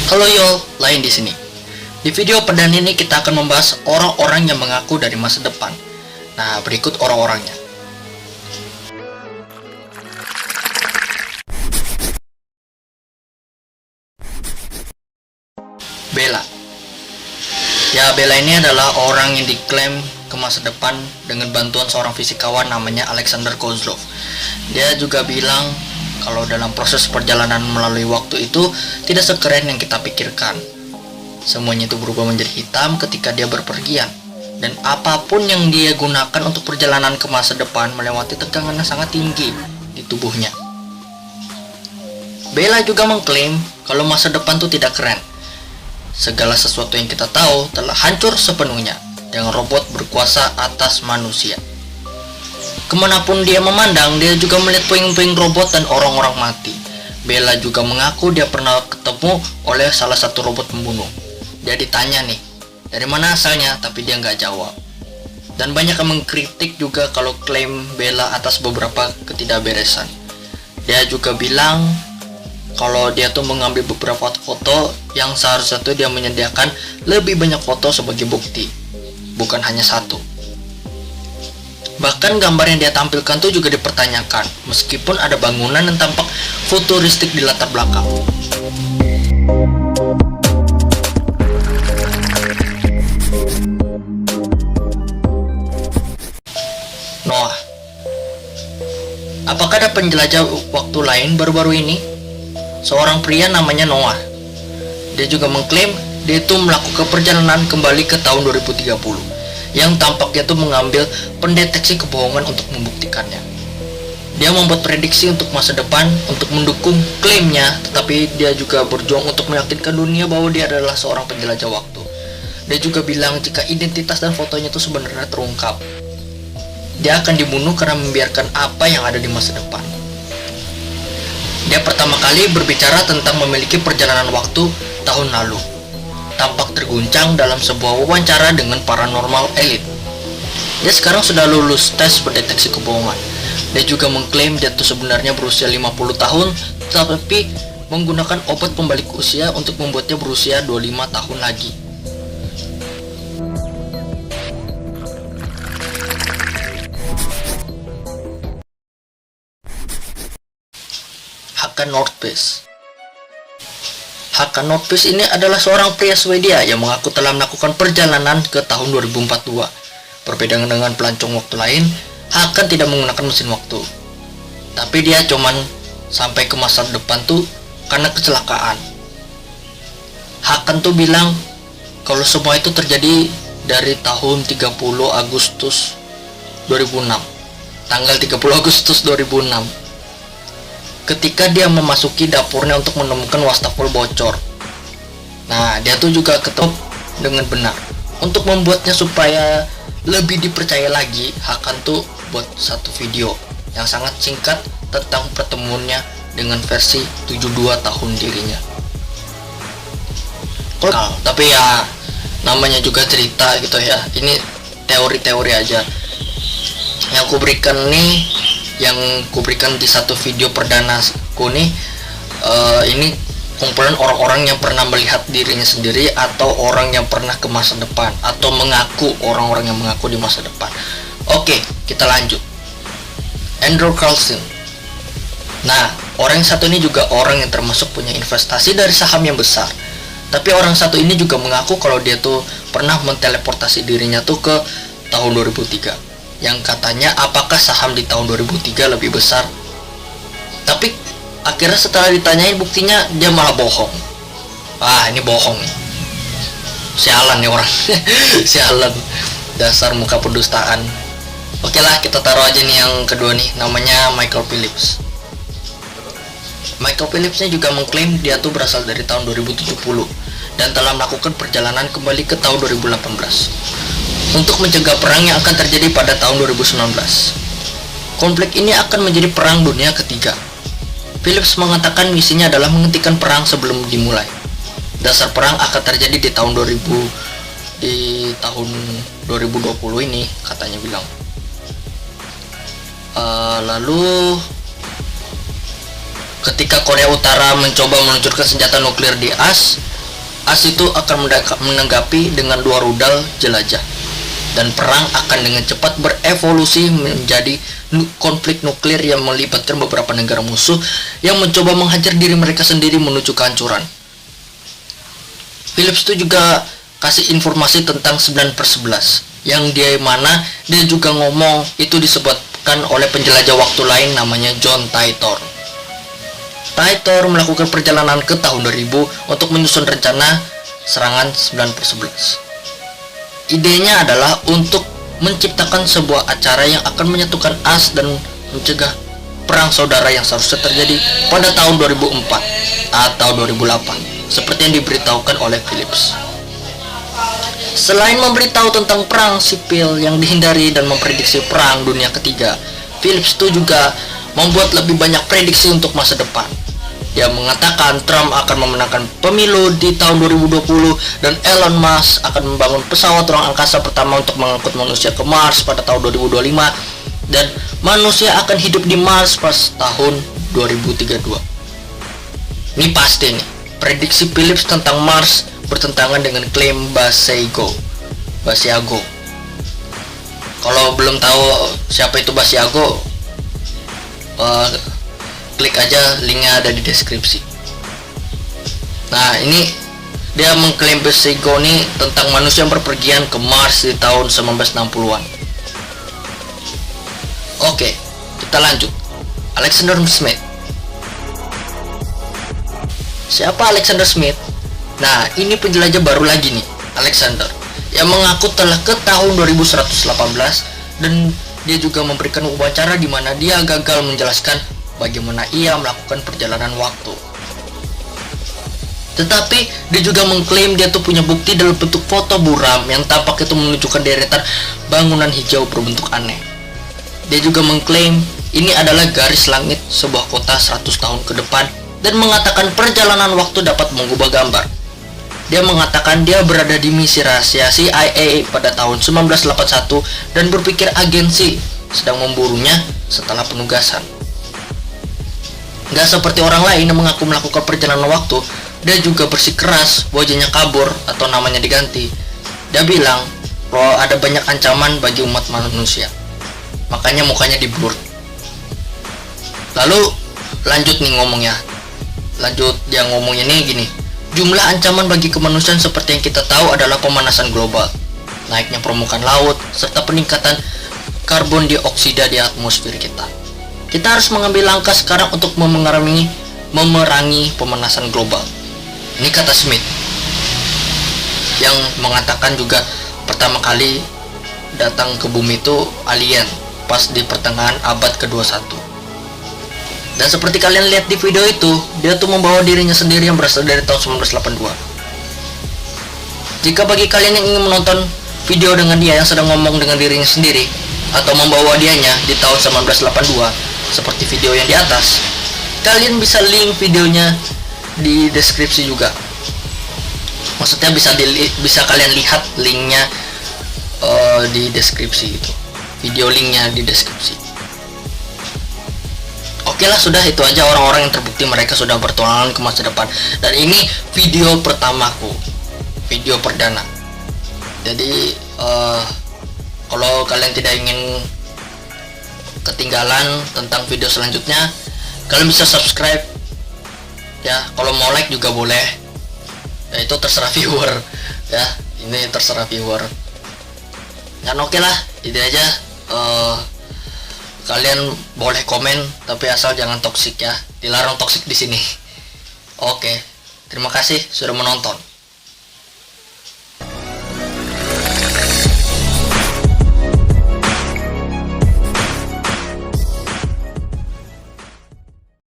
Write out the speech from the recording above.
Halo Yol, lain di sini. Di video perdana ini kita akan membahas orang-orang yang mengaku dari masa depan. Nah, berikut orang-orangnya. Bella. Ya, Bella ini adalah orang yang diklaim ke masa depan dengan bantuan seorang fisikawan namanya Alexander Kozlov. Dia juga bilang kalau dalam proses perjalanan melalui waktu itu tidak sekeren yang kita pikirkan. Semuanya itu berubah menjadi hitam ketika dia berpergian. Dan apapun yang dia gunakan untuk perjalanan ke masa depan melewati tegangan yang sangat tinggi di tubuhnya. Bella juga mengklaim kalau masa depan itu tidak keren. Segala sesuatu yang kita tahu telah hancur sepenuhnya dengan robot berkuasa atas manusia. Kemanapun dia memandang, dia juga melihat puing-puing robot dan orang-orang mati. Bella juga mengaku dia pernah ketemu oleh salah satu robot pembunuh. Dia ditanya nih, dari mana asalnya, tapi dia nggak jawab. Dan banyak yang mengkritik juga kalau klaim Bella atas beberapa ketidakberesan. Dia juga bilang kalau dia tuh mengambil beberapa foto yang seharusnya tuh dia menyediakan lebih banyak foto sebagai bukti, bukan hanya satu. Bahkan gambar yang dia tampilkan tuh juga dipertanyakan, meskipun ada bangunan yang tampak futuristik di latar belakang. Noah. Apakah ada penjelajah waktu lain baru-baru ini? Seorang pria namanya Noah. Dia juga mengklaim dia itu melakukan perjalanan kembali ke tahun 2030. Yang tampaknya itu mengambil pendeteksi kebohongan untuk membuktikannya. Dia membuat prediksi untuk masa depan untuk mendukung klaimnya, tetapi dia juga berjuang untuk meyakinkan dunia bahwa dia adalah seorang penjelajah waktu. Dia juga bilang jika identitas dan fotonya itu sebenarnya terungkap, dia akan dibunuh karena membiarkan apa yang ada di masa depan. Dia pertama kali berbicara tentang memiliki perjalanan waktu tahun lalu. Tampak terguncang dalam sebuah wawancara dengan paranormal elit. Dia sekarang sudah lulus tes pendeteksi kebohongan. Dia juga mengklaim dia tuh sebenarnya berusia 50 tahun, tapi menggunakan obat pembalik usia untuk membuatnya berusia 25 tahun lagi. Hakan Nordqvist. Hakan Nordqvist ini adalah seorang pria Swedia yang mengaku telah melakukan perjalanan ke tahun 2042. Berbeda dengan pelancong waktu lain, Hakan tidak menggunakan mesin waktu. Tapi dia cuman sampai ke masa depan tuh karena kecelakaan. Hakan tuh bilang kalau semua itu terjadi dari tahun 30 Agustus 2006. Tanggal 30 Agustus 2006. Ketika dia memasuki dapurnya untuk menemukan wastafel bocor. Nah, dia tuh juga ketemu dengan benar. Untuk membuatnya supaya lebih dipercaya lagi, Hakan tuh buat satu video yang sangat singkat tentang pertemuannya dengan versi 72 tahun dirinya. Tapi ya, namanya juga cerita gitu ya. Ini teori-teori aja. Yang kuberikan di satu video perdanaku nih, ini kumpulan orang-orang yang pernah melihat dirinya sendiri atau orang yang pernah ke masa depan atau mengaku orang-orang yang mengaku di masa depan. Oke, kita lanjut. Andrew Carlson. Nah, orang yang satu ini juga orang yang termasuk punya investasi dari saham yang besar. Tapi orang satu ini juga mengaku kalau dia tuh pernah menteleportasi dirinya tuh ke tahun 2003. Yang katanya apakah saham di tahun 2003 lebih besar. Tapi akhirnya setelah ditanyain buktinya dia malah bohong. Wah, ini bohong nih. Sialan nih orang. Sialan. Dasar muka pendustaan. Oke lah, kita taruh aja nih yang kedua nih, namanya Michael Phillips. Michael Phillips-nya juga mengklaim dia tuh berasal dari tahun 2070 dan telah melakukan perjalanan kembali ke tahun 2018 untuk mencegah perang yang akan terjadi pada tahun 2019. Konflik ini akan menjadi perang dunia ketiga. Phillips mengatakan misinya adalah menghentikan perang sebelum dimulai. Dasar perang akan terjadi di tahun 2020 ini, katanya bilang. Lalu ketika Korea Utara mencoba meluncurkan senjata nuklir di AS, As itu akan menanggapi dengan 2 rudal jelajah, dan perang akan dengan cepat berevolusi menjadi konflik nuklir yang melibatkan beberapa negara musuh yang mencoba menghajar diri mereka sendiri menuju kehancuran. Phillips itu juga kasih informasi tentang 9/11 yang dia juga ngomong itu disebutkan oleh penjelajah waktu lain namanya John Titor. Titor melakukan perjalanan ke tahun 2000 untuk menyusun rencana serangan 9/11. Idenya adalah untuk menciptakan sebuah acara yang akan menyatukan AS dan mencegah perang saudara yang seharusnya terjadi pada tahun 2004 atau 2008 seperti yang diberitahukan oleh Phillips. Selain memberitahu tentang perang sipil yang dihindari dan memprediksi perang dunia ketiga, Phillips itu juga membuat lebih banyak prediksi untuk masa depan. Dia mengatakan Trump akan memenangkan pemilu di tahun 2020 dan Elon Musk akan membangun pesawat ruang angkasa pertama untuk mengangkut manusia ke Mars pada tahun 2025 dan manusia akan hidup di Mars pas tahun 2032. Ini pasti nih, prediksi Phillips tentang Mars bertentangan dengan klaim Basiago. Kalau belum tahu siapa itu Basiago, klik aja, linknya ada di deskripsi. Nah, ini dia mengklaim Basiago ini tentang manusia yang berpergian ke Mars di tahun 1960-an. Oke, kita lanjut. Alexander Smith. Siapa Alexander Smith? Nah, ini penjelajah baru lagi nih, Alexander, yang mengaku telah ke tahun 2118 dan dia juga memberikan wawancara di mana dia gagal menjelaskan bagaimana ia melakukan perjalanan waktu. Tetapi dia juga mengklaim dia tuh punya bukti dalam bentuk foto buram yang tampak itu menunjukkan deretan bangunan hijau berbentuk aneh. Dia juga mengklaim ini adalah garis langit sebuah kota 100 tahun ke depan dan mengatakan perjalanan waktu dapat mengubah gambar. Dia mengatakan dia berada di misi rahasia CIA pada tahun 1981 dan berpikir agensi sedang memburunya setelah penugasan. Gak seperti orang lain yang mengaku melakukan perjalanan waktu, dia juga bersikeras wajahnya kabur atau namanya diganti. Dia bilang bahwa ada banyak ancaman bagi umat manusia, makanya mukanya di-blur. Lalu lanjut nih ngomongnya. Dia ngomongnya nih gini. Jumlah ancaman bagi kemanusiaan seperti yang kita tahu adalah pemanasan global, naiknya permukaan laut, serta peningkatan karbon dioksida di atmosfer kita. Kita harus mengambil langkah sekarang untuk memerangi pemanasan global. Ini kata Smith, yang mengatakan juga pertama kali datang ke bumi itu alien pas di pertengahan abad ke-21. Dan seperti kalian lihat di video itu, dia tuh membawa dirinya sendiri yang berasal dari tahun 1982. Jika bagi kalian yang ingin menonton video dengan dia yang sedang ngomong dengan dirinya sendiri, atau membawa dianya di tahun 1982, seperti video yang di atas, kalian bisa link videonya di deskripsi juga. Maksudnya bisa kalian lihat linknya di deskripsi itu. Video linknya di deskripsi. Oke lah, sudah itu aja orang-orang yang terbukti mereka sudah bertualangan ke masa depan. Dan ini video pertamaku, video perdana. Jadi kalau kalian tidak ingin ketinggalan tentang video selanjutnya, kalian bisa subscribe ya. Kalau mau like juga boleh ya, itu terserah viewer ya, ini terserah viewer. Dan oke lah, itu aja. Kalian boleh komen, tapi asal jangan toksik ya. Dilarang toksik di sini. Oke, terima kasih sudah menonton.